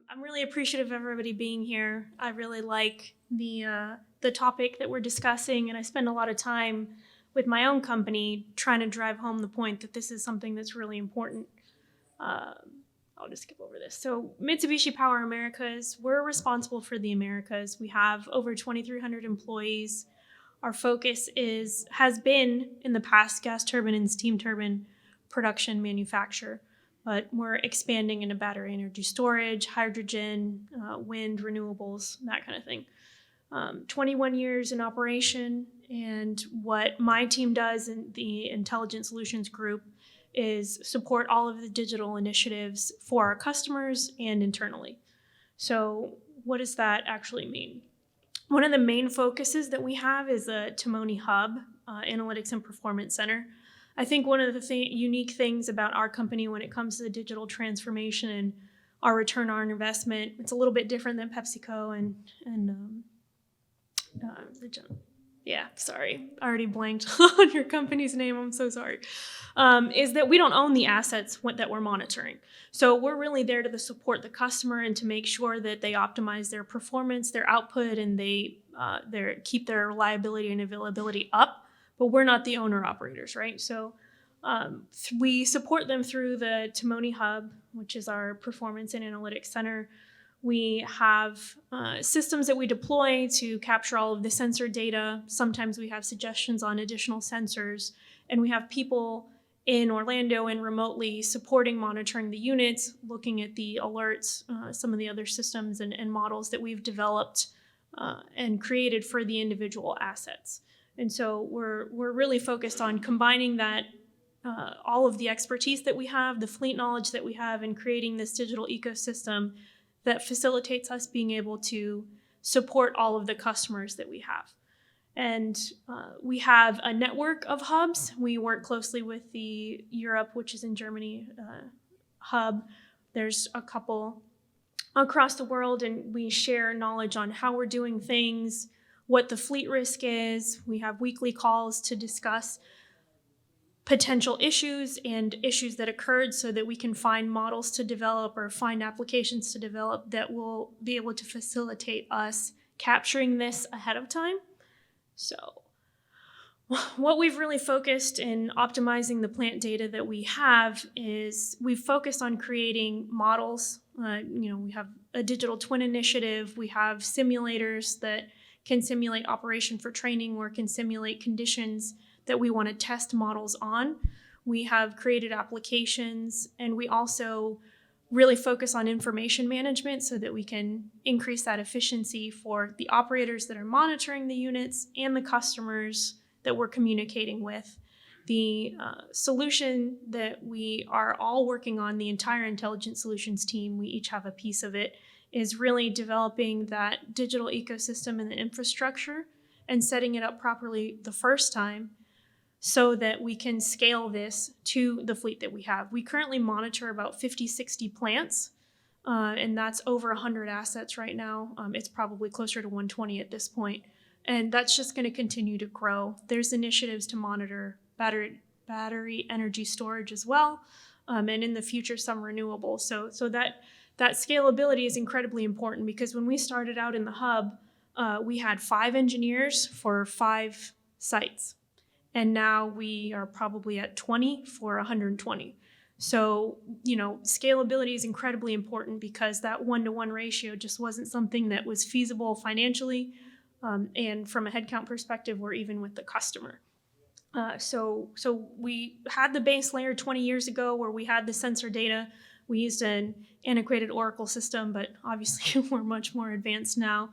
I'm really appreciative of everybody being here. I really like the topic that we're discussing, and I spend a lot of time with my own company trying to drive home the point that this is something that's really important. Uh, I'll just skip over this. So Mitsubishi Power Americas, we're responsible for the Americas. We have over 2,300 employees. Our focus has been in the past gas turbine and steam turbine production manufacture, but we're expanding into battery energy storage, hydrogen, wind, renewables, that kind of thing. 21 years in operation, and what my team does in the Intelligent Solutions Group is support all of the digital initiatives for our customers and internally. So what does that actually mean? One of the main focuses that we have is the Timoni Hub, Analytics and Performance Center. I think one of the unique things about our company when it comes to the digital transformation and our return on investment, it's a little bit different than PepsiCo and sorry, I already blanked on your company's name. I'm so sorry. Is that we don't own the assets that we're monitoring. So we're really there to support the customer and to make sure that they optimize their performance, their output, and they keep their reliability and availability up. But we're not the owner operators, right? So we support them through the Timoni Hub, which is our performance and analytics center. We have systems that we deploy to capture all of the sensor data. Sometimes we have suggestions on additional sensors, and we have people in Orlando and remotely supporting monitoring the units, looking at the alerts, some of the other systems and models that we've developed and created for the individual assets. And so we're really focused on combining that, all of the expertise that we have, the fleet knowledge that we have, and creating this digital ecosystem that facilitates us being able to support all of the customers that we have. And we have a network of hubs. We work closely with the Europe, which is in Germany, hub. There's a couple across the world, and we share knowledge on how we're doing things, what the fleet risk is. We have weekly calls to discuss potential issues and issues that occurred so that we can find models to develop or find applications to develop that will be able to facilitate us capturing this ahead of time. So what we've really focused in optimizing the plant data that we have is we've focused on creating models. We have a digital twin initiative. We have simulators that can simulate operation for training or can simulate conditions that we want to test models on. We have created applications, and we also really focus on information management so that we can increase that efficiency for the operators that are monitoring the units and the customers that we're communicating with. The solution that we are all working on, the entire Intelligent Solutions team, we each have a piece of it, is really developing that digital ecosystem and the infrastructure and setting it up properly the first time so that we can scale this to the fleet that we have. We currently monitor about 50, 60 plants, and that's over 100 assets right now. It's probably closer to 120 at this point, and that's just going to continue to grow. There's initiatives to monitor battery energy storage as well, and in the future, some renewables. So that scalability is incredibly important because when we started out in the hub, we had 5 engineers for 5 sites. And now we are probably at 20 for 120. So, scalability is incredibly important because that 1-to-1 ratio just wasn't something that was feasible financially. And from a headcount perspective, or even with the customer. So we had the base layer 20 years ago where we had the sensor data. We used an antiquated Oracle system, but obviously we're much more advanced now.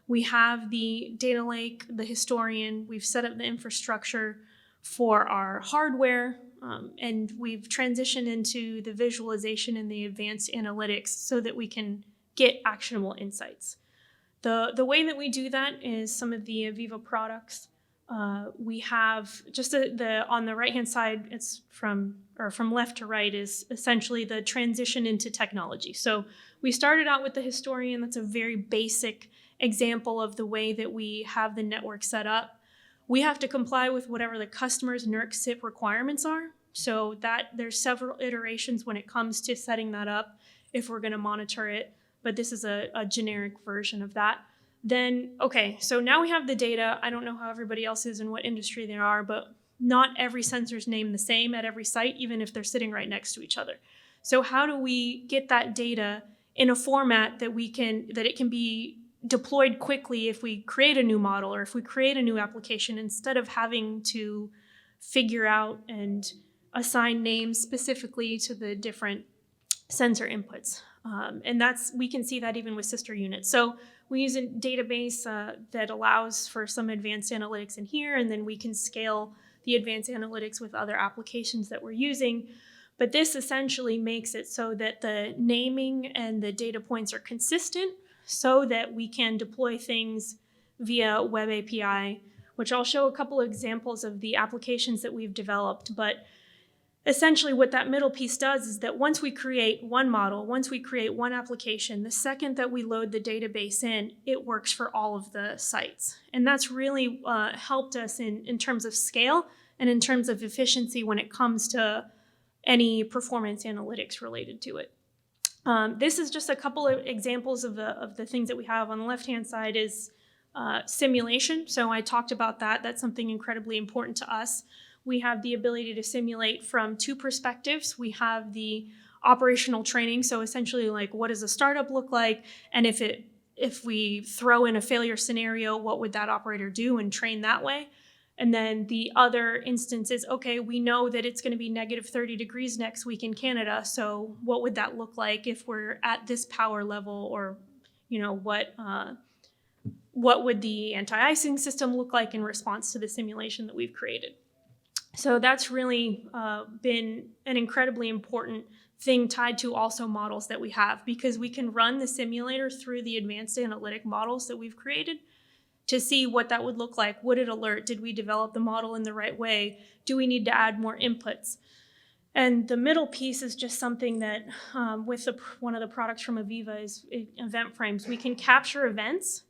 We have the data lake, the historian. We've set up the infrastructure for our hardware, and we've transitioned into the visualization and the advanced analytics so that we can get actionable insights. The way that we do that is some of the Aviva products. We have just on the right-hand side, it's from left to right is essentially the transition into technology. So we started out with the historian. That's a very basic example of the way that we have the network set up. We have to comply with whatever the customer's NERC SIP requirements are. So that there's several iterations when it comes to setting that up if we're going to monitor it. but this is a generic version of that. Then, okay, so now we have the data. I don't know how everybody else is and what industry they are, but not every sensor is named the same at every site, even if they're sitting right next to each other. So how do we get that data in a format that it can be deployed quickly if we create a new model or if we create a new application, instead of having to figure out and assign names specifically to the different sensor inputs. And we can see that even with sister units. So we use a database that allows for some advanced analytics in here, and then we can scale the advanced analytics with other applications that we're using. But this essentially makes it so that the naming and the data points are consistent, so that we can deploy things via web API, which I'll show a couple of examples of the applications that we've developed. But essentially what that middle piece does is that once we create one model, once we create one application, the second that we load the database in, it works for all of the sites. And that's really helped us in terms of scale and in terms of efficiency when it comes to any performance analytics related to it. This is just a couple of examples of the things that we have. On the left-hand side is simulation. So I talked about that. That's something incredibly important to us. We have the ability to simulate from two perspectives. We have the operational training. So essentially, like, what does a startup look like? And if we throw in a failure scenario, what would that operator do, and train that way? And then the other instance is, okay, we know that it's going to be negative 30 degrees next week in Canada. So what would that look like if we're at this power level? Or, what would the anti-icing system look like in response to the simulation that we've created? So that's really been an incredibly important thing tied to also models that we have, because we can run the simulator through the advanced analytic models that we've created to see what that would look like. Would it alert? Did we develop the model in the right way? Do we need to add more inputs? And the middle piece is just something that with one of the products from Aviva is event frames. We can capture events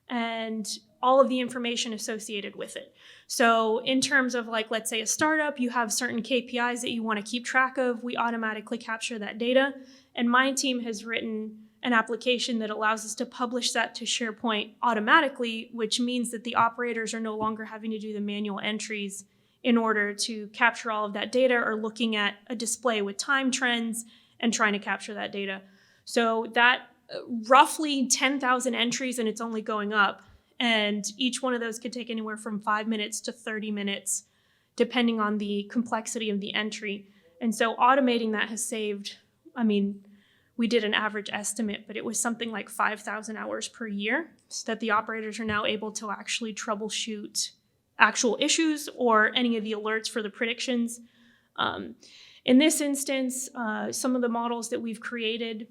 and all of the information associated with it. So in terms of, like, let's say a startup, you have certain KPIs that you want to keep track of. We automatically capture that data. And my team has written an application that allows us to publish that to SharePoint automatically, which means that the operators are no longer having to do the manual entries in order to capture all of that data, or looking at a display with time trends and trying to capture that data. So that roughly 10,000 entries, and it's only going up. And each one of those could take anywhere from 5 minutes to 30 minutes, depending on the complexity of the entry. And so automating that has saved, we did an average estimate, but it was something like 5,000 hours per year, so that the operators are now able to actually troubleshoot actual issues or any of the alerts for the predictions. In this instance, some of the models that we've created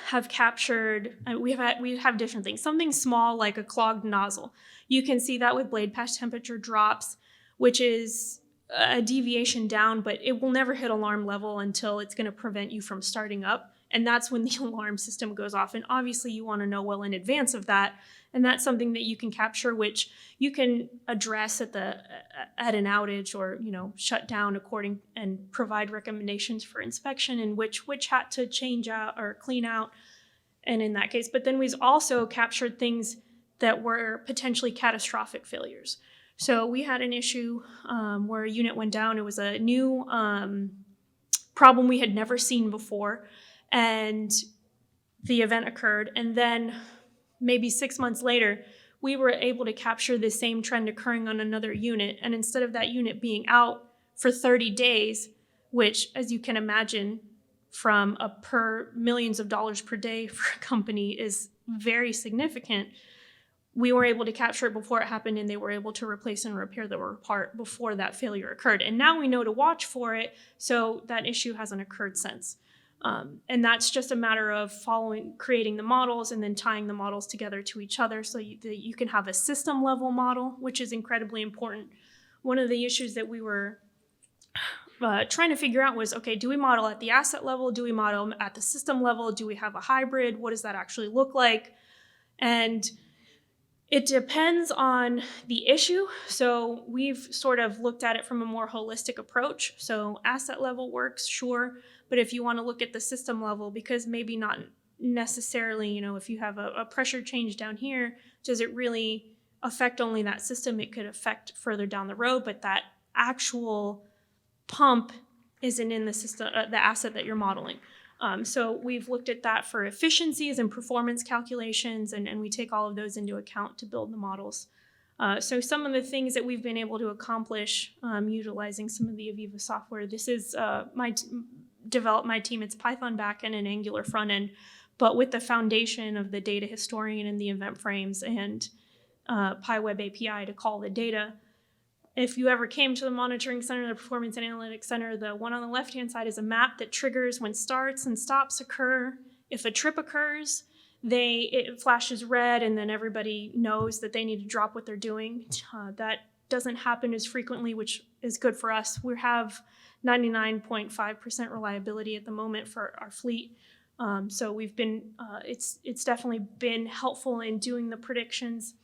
have captured, we have different things. Something small like a clogged nozzle. You can see that with blade patch temperature drops, which is a deviation down, but it will never hit alarm level until it's going to prevent you from starting up. And that's when the alarm system goes off. And obviously you want to know well in advance of that. And that's something that you can capture, which you can address at an outage, or shut down according, and provide recommendations for inspection and which hat to change out or clean out. And in that case, but then we've also captured things that were potentially catastrophic failures. So we had an issue where a unit went down. It was a new problem we had never seen before, and the event occurred. And then maybe 6 months later, we were able to capture the same trend occurring on another unit. And instead of that unit being out for 30 days, which, as you can imagine, from a per millions of dollars per day for a company is very significant, we were able to capture it before it happened, and they were able to replace and repair the part before that failure occurred. And now we know to watch for it, so that issue hasn't occurred since. And that's just a matter of creating the models and then tying the models together to each other, so that you can have a system level model, which is incredibly important. One of the issues that we were trying to figure out was, okay, do we model at the asset level? Do we model at the system level? Do we have a hybrid? What does that actually look like? And it depends on the issue. So we've sort of looked at it from a more holistic approach. So asset level works, sure. But if you want to look at the system level, because maybe not necessarily, if you have a pressure change down here, does it really affect only that system? It could affect further down the road, but that actual pump isn't in the system, the asset that you're modeling. So we've looked at that for efficiencies and performance calculations, and we take all of those into account to build the models. So some of the things that we've been able to accomplish utilizing some of the Aviva software, this is my team. It's Python backend and Angular frontend, but with the foundation of the data historian and the event frames and PyWeb API to call the data. If you ever came to the monitoring center, the performance and analytics center, the one on the left-hand side is a map that triggers when starts and stops occur. If a trip occurs, it flashes red, and then everybody knows that they need to drop what they're doing. That doesn't happen as frequently, which is good for us. We have 99.5% reliability at the moment for our fleet. So we've been, it's definitely been helpful in doing the predictions.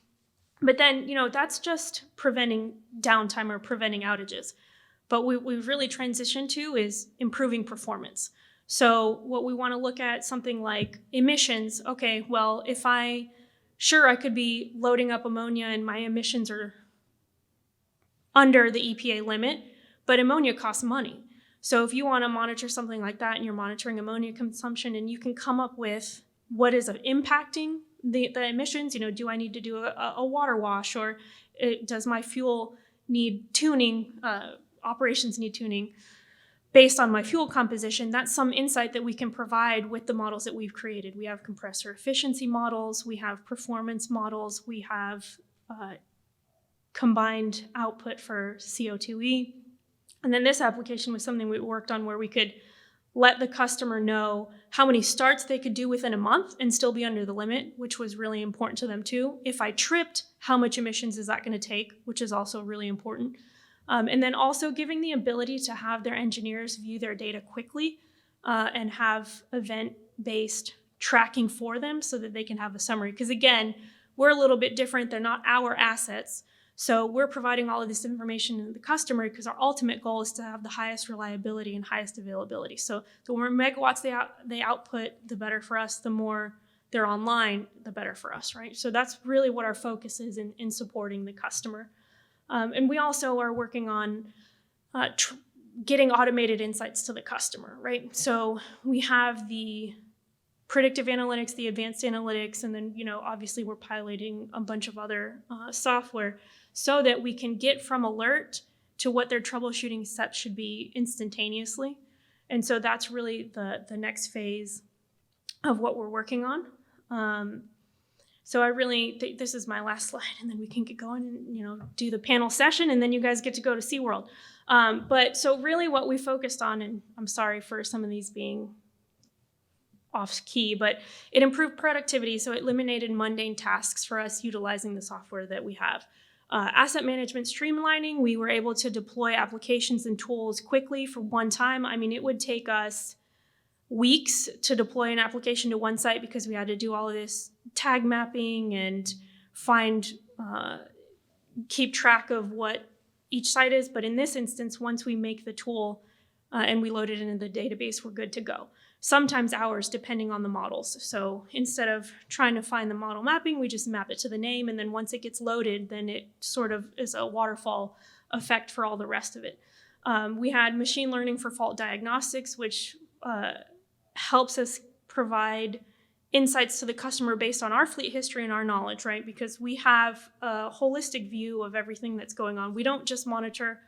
But then, that's just preventing downtime or preventing outages. But what we've really transitioned to is improving performance. So what we want to look at, something like emissions. Okay, well, I could be loading up ammonia and my emissions are under the EPA limit, but ammonia costs money. So if you want to monitor something like that and you're monitoring ammonia consumption, and you can come up with what is impacting the emissions, do I need to do a water wash, or does my fuel need tuning, operations need tuning based on my fuel composition? That's some insight that we can provide with the models that we've created. We have compressor efficiency models, we have performance models, we have combined output for CO2e. And then this application was something we worked on where we could let the customer know how many starts they could do within a month and still be under the limit, which was really important to them too. If I tripped, how much emissions is that going to take, which is also really important. And then also giving the ability to have their engineers view their data quickly and have event-based tracking for them so that they can have a summary. Because again, we're a little bit different. They're not our assets. So we're providing all of this information to the customer because our ultimate goal is to have the highest reliability and highest availability. So the more megawatts they output, the better for us. The more they're online, the better for us, right? So that's really what our focus is in supporting the customer. And we also are working on getting automated insights to the customer, right? So we have the predictive analytics, the advanced analytics, and then, obviously we're piloting a bunch of other software so that we can get from alert to what their troubleshooting steps should be instantaneously. And so that's really the next phase of what we're working on. So I really think this is my last slide, and then we can get going and, do the panel session, and then you guys get to go to SeaWorld. But so really what we focused on, and I'm sorry for some of these being off key, but it improved productivity. So it eliminated mundane tasks for us utilizing the software that we have. Asset management streamlining, we were able to deploy applications and tools quickly for one time. I mean, it would take us weeks to deploy an application to one site because we had to do all of this tag mapping and keep track of what each site is. But in this instance, once we make the tool and we load it into the database, we're good to go. Sometimes hours, depending on the models. So instead of trying to find the model mapping, we just map it to the name. And then once it gets loaded, then it sort of is a waterfall effect for all the rest of it. We had machine learning for fault diagnostics, which helps us provide insights to the customer based on our fleet history and our knowledge, right? Because we have a holistic view of everything that's going on. We don't just monitor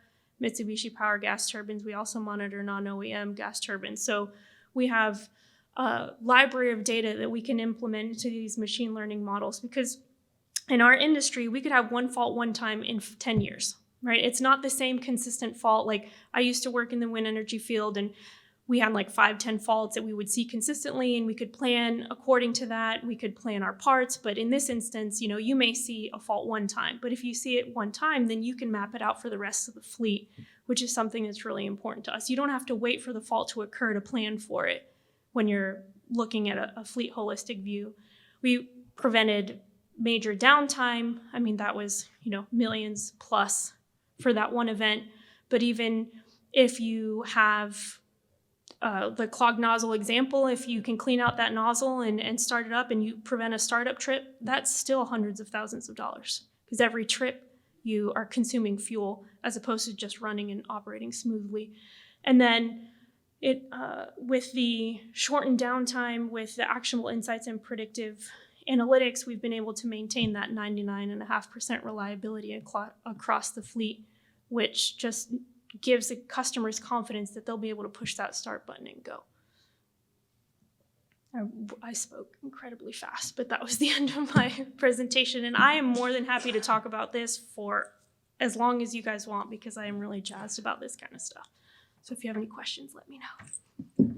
Mitsubishi Power gas turbines. We also monitor non-OEM gas turbines. So we have a library of data that we can implement into these machine learning models, because in our industry, we could have one fault one time in 10 years, right? It's not the same consistent fault. Like I used to work in the wind energy field, and we had like 5-10 faults that we would see consistently, and we could plan according to that. We could plan our parts. But in this instance, you may see a fault one time, but if you see it one time, then you can map it out for the rest of the fleet, which is something that's really important to us. You don't have to wait for the fault to occur to plan for it when you're looking at a fleet holistic view. We prevented major downtime. I mean, that was, millions plus for that one event. But even if you have the clogged nozzle example, if you can clean out that nozzle and start it up and you prevent a startup trip, that's still hundreds of thousands of dollars. Because every trip you are consuming fuel as opposed to just running and operating smoothly. And then with the shortened downtime, with the actionable insights and predictive analytics, we've been able to maintain that 99.5% reliability across the fleet, which just gives the customers confidence that they'll be able to push that start button and go. I spoke incredibly fast, but that was the end of my presentation. And I am more than happy to talk about this for as long as you guys want, because I am really jazzed about this kind of stuff. So if you have any questions, let me know.